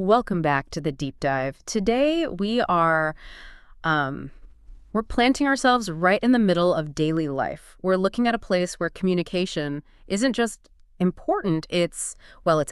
Welcome back to the deep dive. Today we are we're planting ourselves right in the middle of daily life. We're looking at a place where communication isn't just important, it's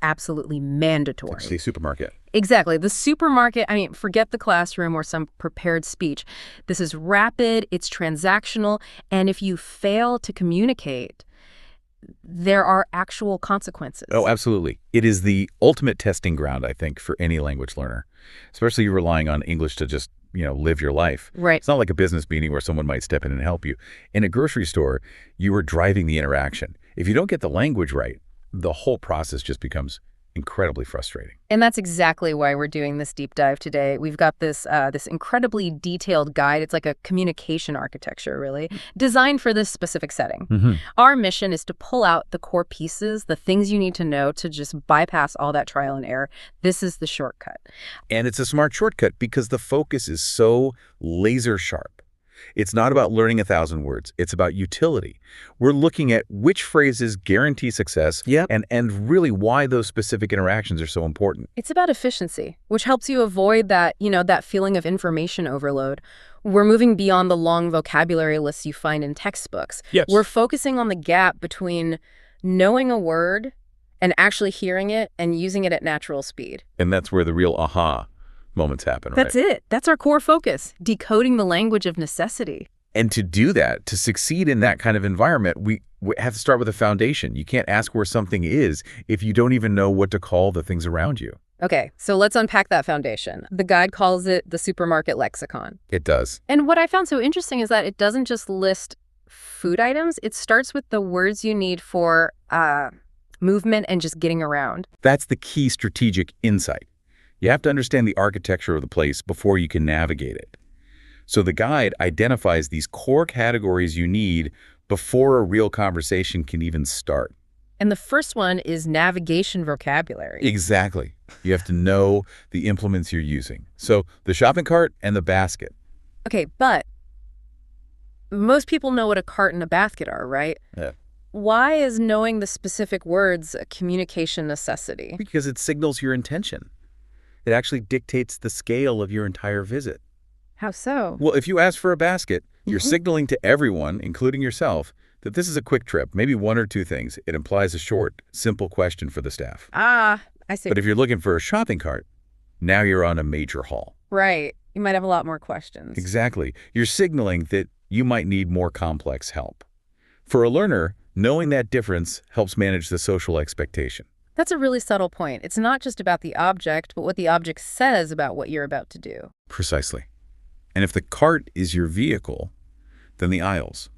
absolutely mandatory. It's the supermarket. Exactly. The supermarket, I mean, forget the classroom or some prepared speech. This is rapid, it's transactional, and if you fail to communicate, there are actual consequences. Oh, absolutely. It is the ultimate testing ground, I think, for any language learner, especially you relying on English to just, live your life. Right. It's not like a business meeting where someone might step in and help you. In a grocery store, you are driving the interaction. If you don't get the language right, the whole process just becomes incredibly frustrating. And that's exactly why we're doing this deep dive today. We've got this incredibly detailed guide. It's like a communication architecture, really, designed for this specific setting. Our mission is to pull out the core pieces, the things you need to know to just bypass all that trial and error. This is the shortcut. And it's a smart shortcut because the focus is so laser sharp. It's not about learning 1,000 words. It's about utility. We're looking at which phrases guarantee success and really why those specific interactions are so important. It's about efficiency, which helps you avoid that, that feeling of information overload. We're moving beyond the long vocabulary lists you find in textbooks. Yes. We're focusing on the gap between knowing a word and actually hearing it and using it at natural speed. And that's where the real aha moments happen, right? That's it. That's our core focus, decoding the language of necessity. And to do that, to succeed in that kind of environment, we have to start with a foundation. You can't ask where something is if you don't even know what to call the things around you. Okay, so let's unpack that foundation. The guide calls it the supermarket lexicon. It does. And what I found so interesting is that it doesn't just list food items. It starts with the words you need for movement and just getting around. That's the key strategic insight. You have to understand the architecture of the place before you can navigate it. So the guide identifies these core categories you need before a real conversation can even start. And the first one is navigation vocabulary. Exactly. You have to know the implements you're using. So the shopping cart and the basket. Okay, but most people know what a cart and a basket are, right? Yeah. Why is knowing the specific words a communication necessity? Because it signals your intention. It actually dictates the scale of your entire visit. How so? Well, if you ask for a basket, you're signaling to everyone, including yourself, that this is a quick trip, maybe one or two things. It implies a short, simple question for the staff. Ah, I see. But if you're looking for a shopping cart, now you're on a major haul. Right. You might have a lot more questions. Exactly. You're signaling that you might need more complex help. For a learner, knowing that difference helps manage the social expectation. That's a really subtle point. It's not just about the object, but what the object says about what you're about to do. Precisely. And if the cart is your vehicle, then the aisles.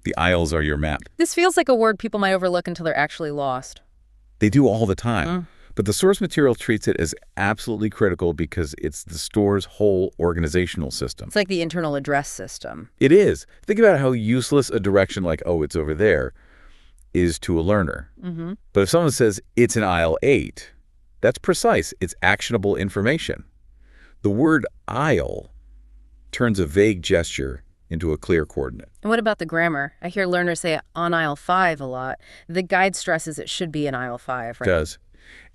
The aisles are your map. This feels like a word people might overlook until they're actually lost. They do all the time. But the source material treats it as absolutely critical because it's the store's whole organizational system. It's like the internal address system. It is. Think about how useless a direction like, oh, it's over there, is to a learner. But if someone says it's in aisle 8, that's precise. It's actionable information. The word aisle turns a vague gesture into a clear coordinate. And what about the grammar? I hear learners say on aisle 5 a lot. The guide stresses it should be in aisle 5, right? It does.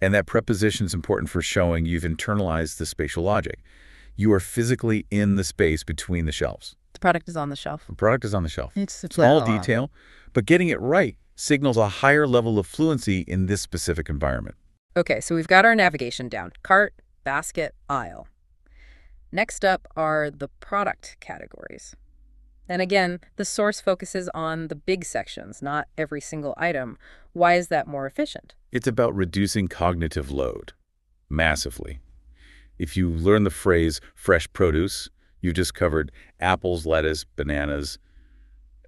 And that preposition is important for showing you've internalized the spatial logic. You are physically in the space between the shelves. The product is on the shelf. The product is on the shelf. It's small detail, but getting it right signals a higher level of fluency in this specific environment. Okay, so we've got our navigation down. Cart, basket, aisle. Next up are the product categories. And again, the source focuses on the big sections, not every single item. Why is that more efficient? It's about reducing cognitive load massively. If you learn the phrase fresh produce, you've just covered apples, lettuce, bananas,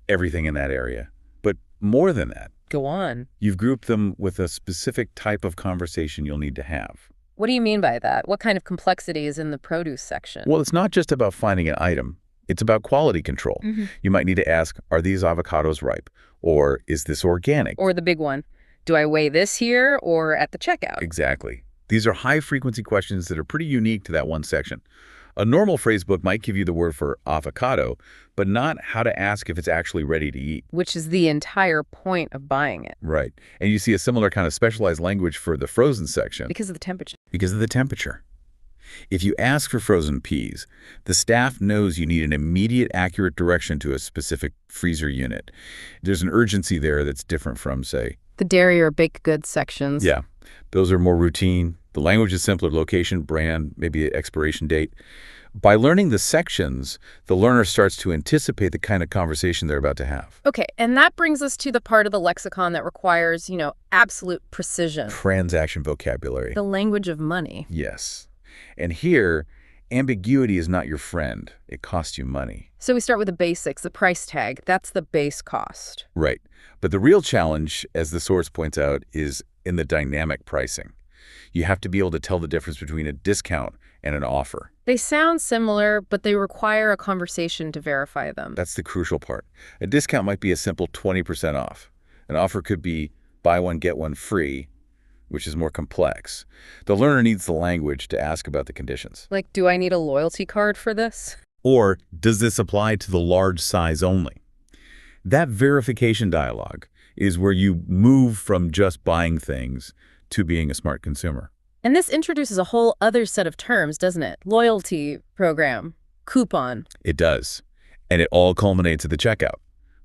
everything in that area. But more than that, Go on. You've grouped them with a specific type of conversation you'll need to have. What do you mean by that? What kind of complexity is in the produce section? Well, it's not just about finding an item. It's about quality control. You might need to ask, are these avocados ripe? Or is this organic? Or the big one, do I weigh this here or at the checkout? Exactly. These are high-frequency questions that are pretty unique to that one section. A normal phrase book might give you the word for avocado, but not how to ask if it's actually ready to eat. Which is the entire point of buying it. Right. And you see a similar kind of specialized language for the frozen section. Because of the temperature. Because of the temperature. If you ask for frozen peas, the staff knows you need an immediate, accurate direction to a specific freezer unit. There's an urgency there that's different from, say, the dairy or baked goods sections. Yeah. Those are more routine. The language is simpler: location, brand, maybe expiration date. By learning the sections, the learner starts to anticipate the kind of conversation they're about to have. Okay, and that brings us to the part of the lexicon that requires, absolute precision. Transaction vocabulary. The language of money. Yes. And here, ambiguity is not your friend. It costs you money. So we start with the basics, the price tag. That's the base cost. Right. But the real challenge, as the source points out, is in the dynamic pricing. You have to be able to tell the difference between a discount and an offer. They sound similar, but they require a conversation to verify them. That's the crucial part. A discount might be a simple 20% off. An offer could be buy one, get one free, which is more complex. The learner needs the language to ask about the conditions. Like, do I need a loyalty card for this? Or, does this apply to the large size only? That verification dialogue is where you move from just buying things to being a smart consumer. And this introduces a whole other set of terms, doesn't it? Loyalty program, coupon. It does. And it all culminates at the checkout,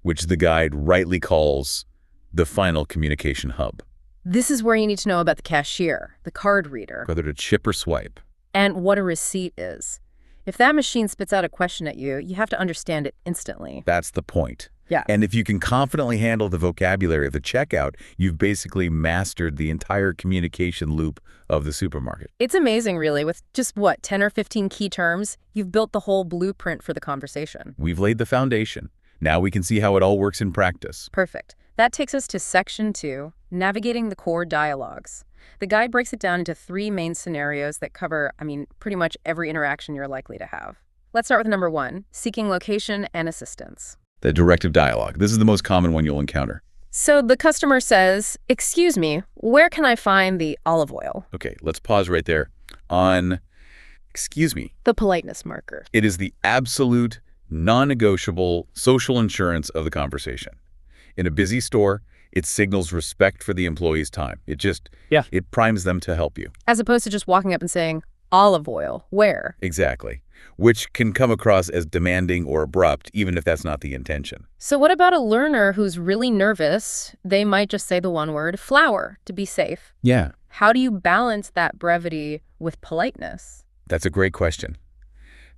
which the guide rightly calls the final communication hub. This is where you need to know about the cashier, the card reader. Whether to chip or swipe. And what a receipt is. If that machine spits out a question at you, you have to understand it instantly. That's the point. Yeah. And if you can confidently handle the vocabulary of the checkout, you've basically mastered the entire communication loop of the supermarket. It's amazing, really. With just, 10 or 15 key terms, you've built the whole blueprint for the conversation. We've laid the foundation. Now we can see how it all works in practice. Perfect. That takes us to Section 2, Navigating the Core Dialogues. The guide breaks it down into 3 main scenarios that cover, pretty much every interaction you're likely to have. Let's start with number 1, seeking location and assistance. The directive dialogue. This is the most common one you'll encounter. So the customer says, "Excuse me, where can I find the olive oil?" Okay, let's pause right there on excuse me. The politeness marker. It is the absolute, non-negotiable social insurance of the conversation. In a busy store, it signals respect for the employee's time. It primes them to help you. As opposed to just walking up and saying, "Olive oil, where?" Exactly. Which can come across as demanding or abrupt, even if that's not the intention. So what about a learner who's really nervous? They might just say the one word, flour, to be safe. Yeah. How do you balance that brevity with politeness? That's a great question.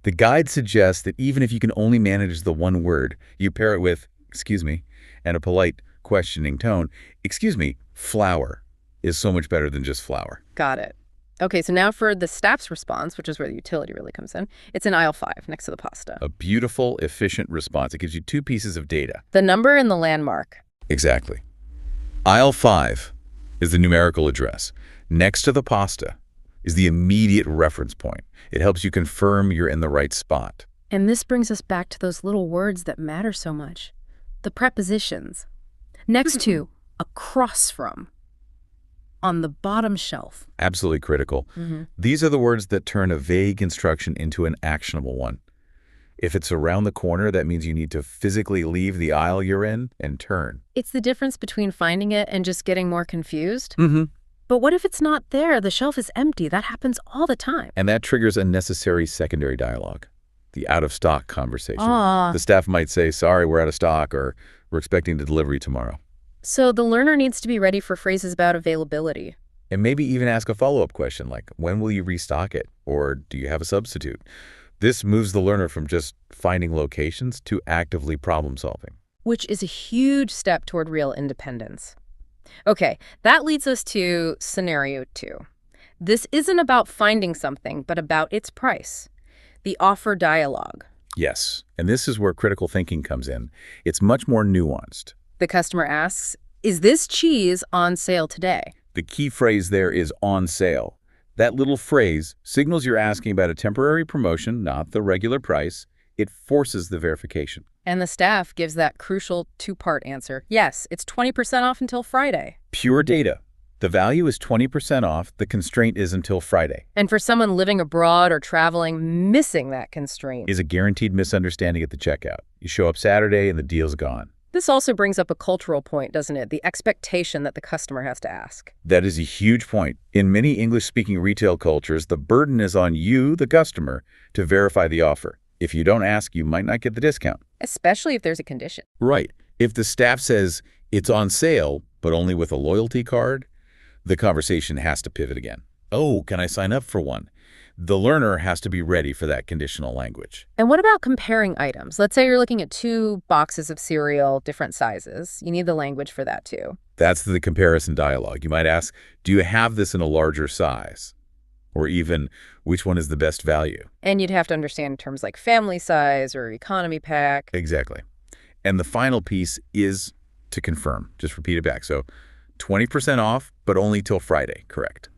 The guide suggests that even if you can only manage the one word, you pair it with, excuse me, and a polite, questioning tone. Excuse me, flour is so much better than just flour. Got it. Okay, so now for the staff's response, which is where the utility really comes in. It's in aisle 5, next to the pasta. A beautiful, efficient response. It gives you 2 pieces of data. The number and the landmark. Exactly. Aisle 5 is the numerical address. Next to the pasta is the immediate reference point. It helps you confirm you're in the right spot. And this brings us back to those little words that matter so much. The prepositions. Next to, across from, on the bottom shelf. Absolutely critical. These are the words that turn a vague instruction into an actionable one. If it's around the corner, that means you need to physically leave the aisle you're in and turn. It's the difference between finding it and just getting more confused. But what if it's not there? The shelf is empty. That happens all the time. And that triggers a necessary secondary dialogue, the out-of-stock conversation. The staff might say, sorry, we're out of stock, or we're expecting the delivery tomorrow. So the learner needs to be ready for phrases about availability. And maybe even ask a follow-up question like, when will you restock it? Or do you have a substitute? This moves the learner from just finding locations to actively problem solving. Which is a huge step toward real independence. Okay, that leads us to scenario 2. This isn't about finding something, but about its price. The offer dialogue. Yes, and this is where critical thinking comes in. It's much more nuanced. The customer asks, "Is this cheese on sale today?" The key phrase there is on sale. That little phrase signals you're asking about a temporary promotion, not the regular price. It forces the verification. And the staff gives that crucial 2-part answer. Yes, it's 20% off until Friday. Pure data. The value is 20% off. The constraint is until Friday. And for someone living abroad or traveling, missing that constraint Is a guaranteed misunderstanding at the checkout. You show up Saturday and the deal's gone. This also brings up a cultural point, doesn't it? The expectation that the customer has to ask. That is a huge point. In many English-speaking retail cultures, the burden is on you, the customer, to verify the offer. If you don't ask, you might not get the discount. Especially if there's a condition. Right. If the staff says it's on sale, but only with a loyalty card, the conversation has to pivot again. Oh, can I sign up for one? The learner has to be ready for that conditional language. And what about comparing items? Let's say you're looking at 2 boxes of cereal, different sizes. You need the language for that too. That's the comparison dialogue. You might ask, do you have this in a larger size? Or even, which one is the best value? And you'd have to understand terms like family size or economy pack. Exactly. And the final piece is to confirm. Just repeat it back. So 20% off, but only till Friday, correct?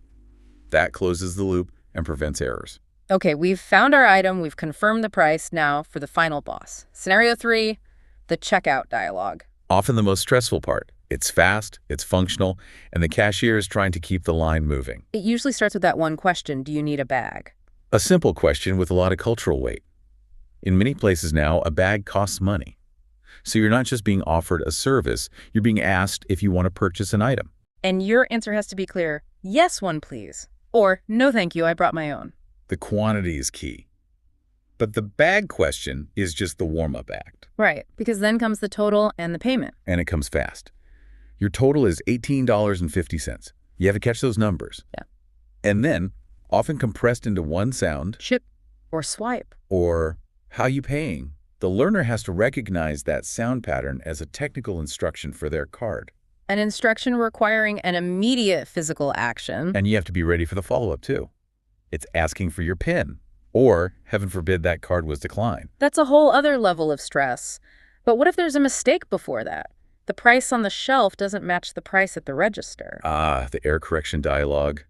That closes the loop and prevents errors. Okay, we've found our item, we've confirmed the price. Now for the final boss. Scenario 3, the checkout dialogue. Often the most stressful part. It's fast, it's functional, and the cashier is trying to keep the line moving. It usually starts with that one question, do you need a bag? A simple question with a lot of cultural weight. In many places now, a bag costs money. So you're not just being offered a service, you're being asked if you want to purchase an item. And your answer has to be clear, yes, one please. Or, no thank you, I brought my own. The quantity is key. But the bag question is just the warm-up act. Right, because then comes the total and the payment. And it comes fast. Your total is $18.50. You have to catch those numbers. Yeah. And then, often compressed into one sound. Ship or swipe. Or, how you paying? The learner has to recognize that sound pattern as a technical instruction for their card. An instruction requiring an immediate physical action. And you have to be ready for the follow-up, too. It's asking for your PIN. Or, heaven forbid, that card was declined. That's a whole other level of stress. But what if there's a mistake before that? The price on the shelf doesn't match the price at the register. Ah, the error correction dialogue.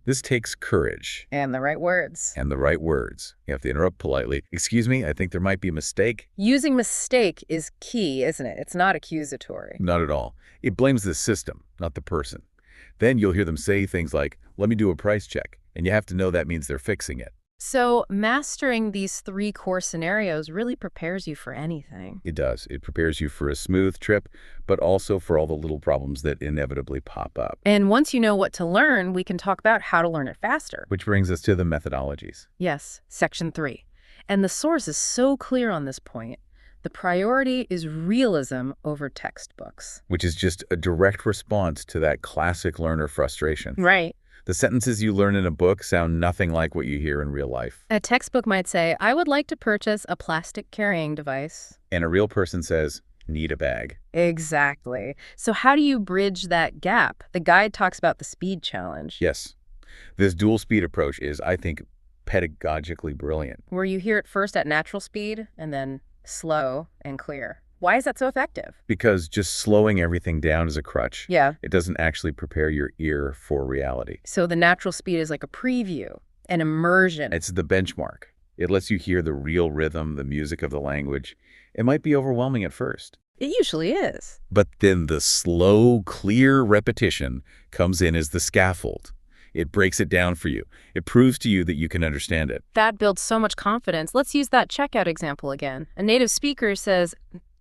This takes courage. And the right words. And the right words. You have to interrupt politely. Excuse me, I think there might be a mistake. Using mistake is key, isn't it? It's not accusatory. Not at all. It blames the system, not the person. Then you'll hear them say things like, let me do a price check. And you have to know that means they're fixing it. So mastering these 3 core scenarios really prepares you for anything. It does. It prepares you for a smooth trip, but also for all the little problems that inevitably pop up. And once you know what to learn, we can talk about how to learn it faster. Which brings us to the methodologies. Yes, section 3. And the source is so clear on this point. The priority is realism over textbooks. Which is just a direct response to that classic learner frustration. Right. The sentences you learn in a book sound nothing like what you hear in real life. A textbook might say, I would like to purchase a plastic carrying device. And a real person says, need a bag. Exactly. So how do you bridge that gap? The guide talks about the speed challenge. Yes. This dual speed approach is, I think, pedagogically brilliant. Where you hear it first at natural speed and then slow and clear. Why is that so effective? Because just slowing everything down is a crutch. Yeah. It doesn't actually prepare your ear for reality. So the natural speed is like a preview, an immersion. It's the benchmark. It lets you hear the real rhythm, the music of the language. It might be overwhelming at first. It usually is. But then the slow, clear repetition comes in as the scaffold. It breaks it down for you. It proves to you that you can understand it. That builds so much confidence. Let's use that checkout example again. A native speaker says,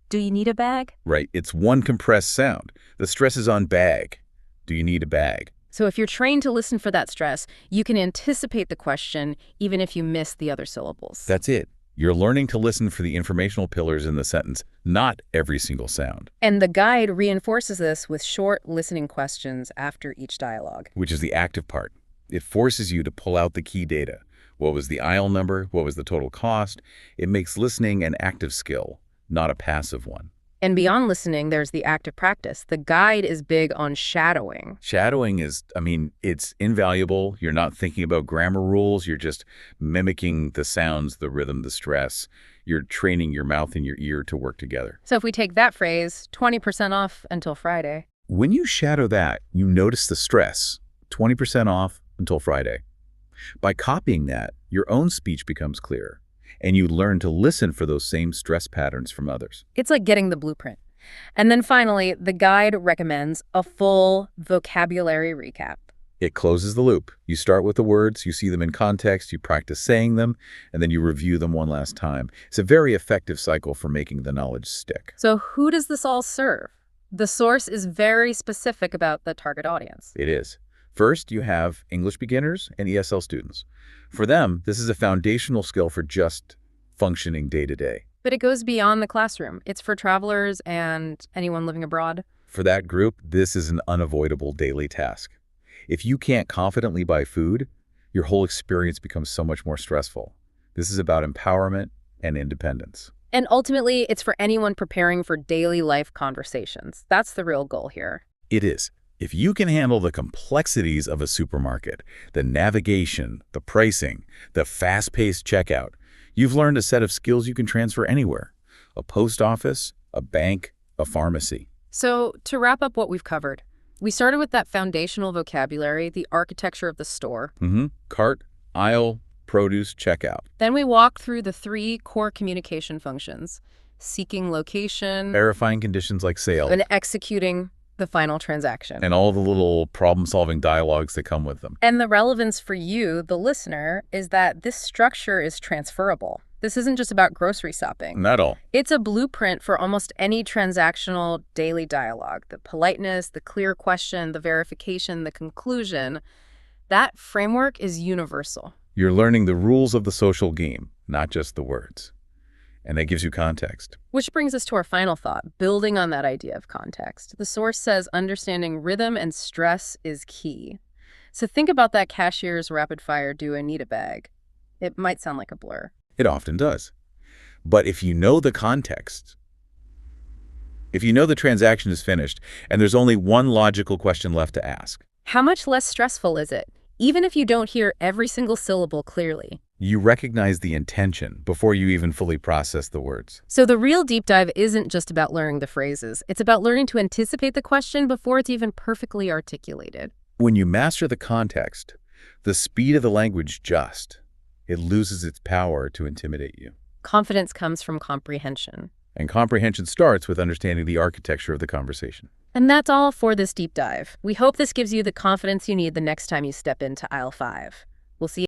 do you need a bag? Right. It's one compressed sound. The stress is on bag. Do you need a bag? So if you're trained to listen for that stress, you can anticipate the question even if you miss the other syllables. That's it. You're learning to listen for the informational pillars in the sentence, not every single sound. And the guide reinforces this with short listening questions after each dialogue. Which is the active part. It forces you to pull out the key data. What was the aisle number? What was the total cost? It makes listening an active skill, not a passive one. And beyond listening, there's the active practice. The guide is big on shadowing. Shadowing is, it's invaluable. You're not thinking about grammar rules. You're just mimicking the sounds, the rhythm, the stress. You're training your mouth and your ear to work together. So if we take that phrase, 20% off until Friday. When you shadow that, you notice the stress, 20% off until Friday. By copying that, your own speech becomes clearer. And you learn to listen for those same stress patterns from others. It's like getting the blueprint. And then finally, the guide recommends a full vocabulary recap. It closes the loop. You start with the words, you see them in context, you practice saying them, and then you review them one last time. It's a very effective cycle for making the knowledge stick. So who does this all serve? The source is very specific about the target audience. It is. First, you have English beginners and ESL students. For them, this is a foundational skill for just functioning day to day. But it goes beyond the classroom. It's for travelers and anyone living abroad. For that group, this is an unavoidable daily task. If you can't confidently buy food, your whole experience becomes so much more stressful. This is about empowerment and independence. And ultimately, it's for anyone preparing for daily life conversations. That's the real goal here. It is. If you can handle the complexities of a supermarket, the navigation, the pricing, the fast-paced checkout, you've learned a set of skills you can transfer anywhere. A post office, a bank, a pharmacy. So to wrap up what we've covered, we started with that foundational vocabulary, the architecture of the store. Cart, aisle, produce, checkout. Then we walked through the 3 core communication functions: seeking location, Verifying conditions like sale, and executing the final transaction. and all the little problem-solving dialogues that come with them. And the relevance for you, the listener, is that this structure is transferable. This isn't just about grocery shopping. Not all. It's a blueprint for almost any transactional daily dialogue. The politeness, the clear question, the verification, the conclusion. That framework is universal. You're learning the rules of the social game, not just the words. And that gives you context. Which brings us to our final thought, building on that idea of context. The source says understanding rhythm and stress is key. So think about that cashier's rapid-fire "do I need a bag?" It might sound like a blur. It often does. But if you know the context, if you know the transaction is finished and there's only one logical question left to ask, How much less stressful is it, even if you don't hear every single syllable clearly? you recognize the intention before you even fully process the words. So the real deep dive isn't just about learning the phrases. It's about learning to anticipate the question before it's even perfectly articulated. When you master the context, the speed of the language it loses its power to intimidate you. Confidence comes from comprehension. And comprehension starts with understanding the architecture of the conversation. And that's all for this deep dive. We hope this gives you the confidence you need the next time you step into aisle 5. We'll see you